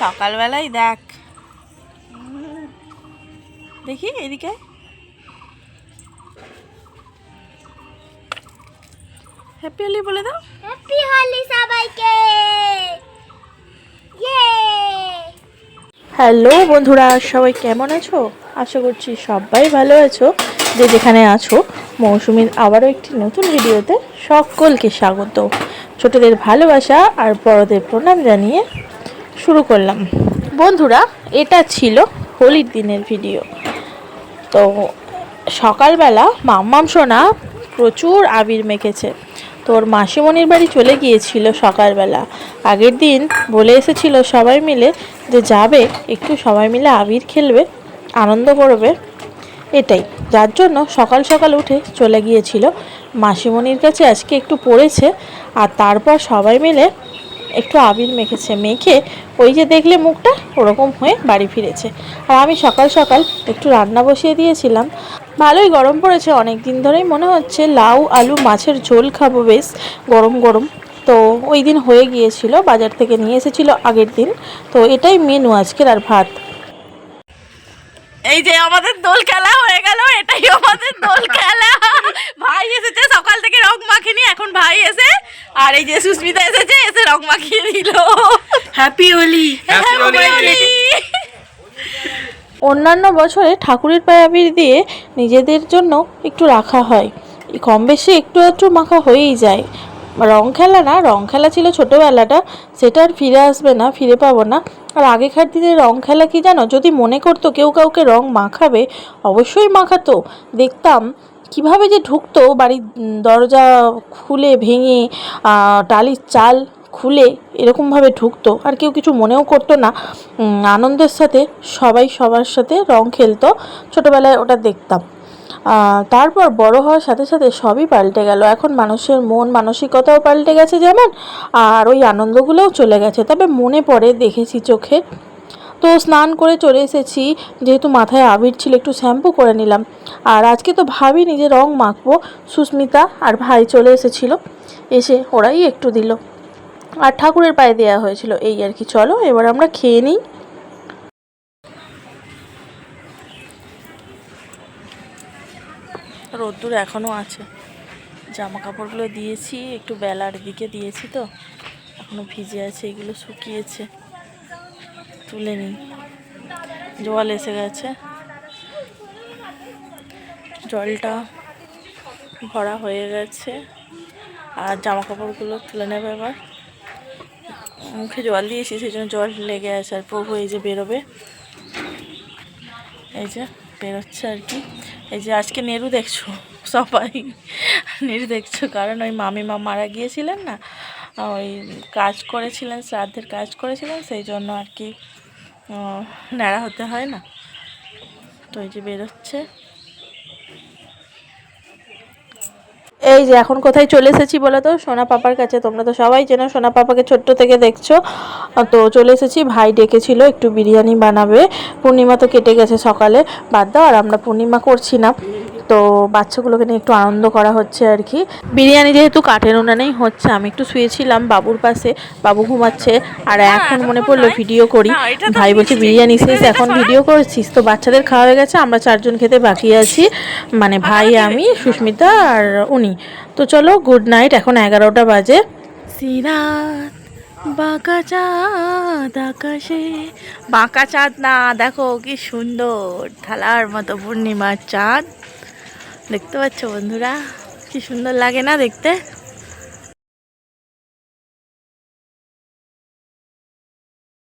সকালবেলায় দেখ, দেখি এদিকে হ্যাপি হোলি বলে দাও। হ্যাপি হোলি সবাইকে। হ্যালো বন্ধুরা, সবাই কেমন আছো? আশা করছি সবাই ভালো আছো। যে যেখানে আছো, মৌসুমীর আবারও একটি নতুন ভিডিওতে সকলকে স্বাগত। ছোটদের ভালোবাসা আর বড়দের প্রণাম জানিয়ে শুরু করলাম। বন্ধুরা, এটা ছিল হোলির দিনের ভিডিও। তো সকালবেলা মাম্মাম সোনা প্রচুর আবির মেখেছে। তোর মাসিমণির বাড়ি চলে গিয়েছিল সকালবেলা। আগের দিন বলে এসেছিল সবাই মিলে যে যাবে, একটু সবাই মিলে আবির খেলবে, আনন্দ করবে, এটাই। যার জন্য সকাল সকাল উঠে চলে গিয়েছিল মাসিমণির কাছে। আজকে একটু পড়েছে আর তারপর সবাই মিলে একটু আবির মেখেছে। মেখে ওই যে দেখলে মুখটা ওরকম হয়ে বাড়ি ফিরেছে। আর আমি সকাল সকাল একটু রান্না বসিয়ে দিয়েছিলাম। ভালোই গরম পড়েছে, অনেক দিন ধরেই মনে হচ্ছে লাউ আলু মাছের ঝোল খাবো, বেশ গরম গরম। তো ওই দিন হয়ে গিয়েছিল, বাজার থেকে নিয়ে এসেছিল আগের দিন। তো এটাই মেনু আজকের, আর ভাত। এই যে আমাদের দোল খেলা হয়ে গেল, এটাই আমাদের দোল খেলা। ভাই এসেছে, সকাল থেকে রং মাখিনি, এখন ভাই এসে আর এই যে সুস্মিতা এসেছে, এসে রং মাখিয়ে দিল। হ্যাপি হোলি। হ্যাপি হোলি। অন্যান্য বছরে ঠাকুরের পায়ে আবির দিয়ে নিজেদের জন্য একটু রাখা হয়, কম বেশি একটু একটু মাখা হয়েই যায়। রং খেলা না, রং খেলা ছিল ছোটোবেলাটা, সেটা আর ফিরে আসবে না, ফিরে পাবো না। আর আগেকার দিনে রং খেলা কি জানো, যদি মনে করতো কেউ কাউকে রং মাখাবে, অবশ্যই মাখাতো। দেখতাম কিভাবে যে ঢুকতো বাড়ির দরজা খুলে ভেঙে, টালির চাল খুলে এরকমভাবে ঢুকতো, আর কেউ কিছু মনেও করতো না। আনন্দের সাথে সবাই সবার সাথে রং খেলতো। ছোটোবেলায় ওটা দেখতাম। তারপর বড় হওয়ার সাথে সাথে সবই পাল্টে গেল। এখন মানুষের মন মানসিকতাও পাল্টে গেছে যেমন, আর ওই আনন্দগুলোও চলে গেছে। তবে মনে পড়ে, দেখেছি চোখে। তো স্নান করে চলে এসেছি, যেহেতু মাথায় আবির ছিল একটু শ্যাম্পু করে নিলাম। আর আজকে তো ভাবিনি যে রং মাখবো। সুস্মিতা আর ভাই চলে এসেছিল, এসে ওরাই একটু দিল, আর ঠাকুরের পায়ে দেওয়া হয়েছিল, এই আর কি। চলো এবার আমরা খেয়ে নিই। রোদ্দুর এখনও আছে, জামা কাপড়গুলো দিয়েছি, একটু বেলার দিকে দিয়েছি তো এখনও ভিজে আছে, এগুলো শুকিয়েছে, তুলে নিই। জল এসে গেছে, জলটা ভরা হয়ে গেছে, আর জামা কাপড়গুলো তুলে নেবে। এবার মুখে জল দিয়েছি, সেই জন্য জল লেগে আছে। আর প্রভু এই যে বেরোবে, এই যে বেরোচ্ছে আর কি। এই যে আজকে নেরু দেখছো, সবাই নেরু দেখছো, কারণ ওই মামিমা মারা গিয়েছিলেন না, ওই কাজ করেছিলেন, শ্রাদ্ধের কাজ করেছিলেন, সেই জন্য আর কি ন্যাড়া হতে হয় না। তো এই যে বেরোচ্ছে। এই যে এখন কোথায় চলে এসেছি বলো তো? সোনা পাপার কাছে। তোমরা তো সবাই চেনো সোনা পাপাকে, ছোট্ট থেকে দেখছো। তো চলে এসেছি, ভাই ডেকেছিল একটু বিরিয়ানি বানাবে। পূর্ণিমা তো কেটে গেছে সকালে, বাদ দাও, আর আমরা পূর্ণিমা করছি না। তো বাচ্চাগুলোকে নিয়ে একটু আনন্দ করা হচ্ছে আর কি। বিরিয়ানি যেহেতু কাঠের উনানেই হচ্ছে, আমি একটু শুয়েছিলাম বাবুর পাশে, বাবু ঘুমাচ্ছে। আর এখন মনে পড়লো ভিডিও করি। ভাই বলছে বিরিয়ানি শেষ, এখন ভিডিও করছিস? তো বাচ্চাদের খাওয়া হয়ে গেছে, আমরা 4 জন খেতে বাকি আছি, মানে ভাই, আমি, সুস্মিতা আর উনি। তো চলো, গুড নাইট। এখন 11টা বাজে। সিরাত বাঁকা চাঁদ আকাশে, বাঁকা চাঁদ না, দেখো কি সুন্দর থালার মতো পূর্ণিমার চাঁদ। দেখতে পাচ্ছ বন্ধুরা, কি সুন্দর লাগে না দেখতে?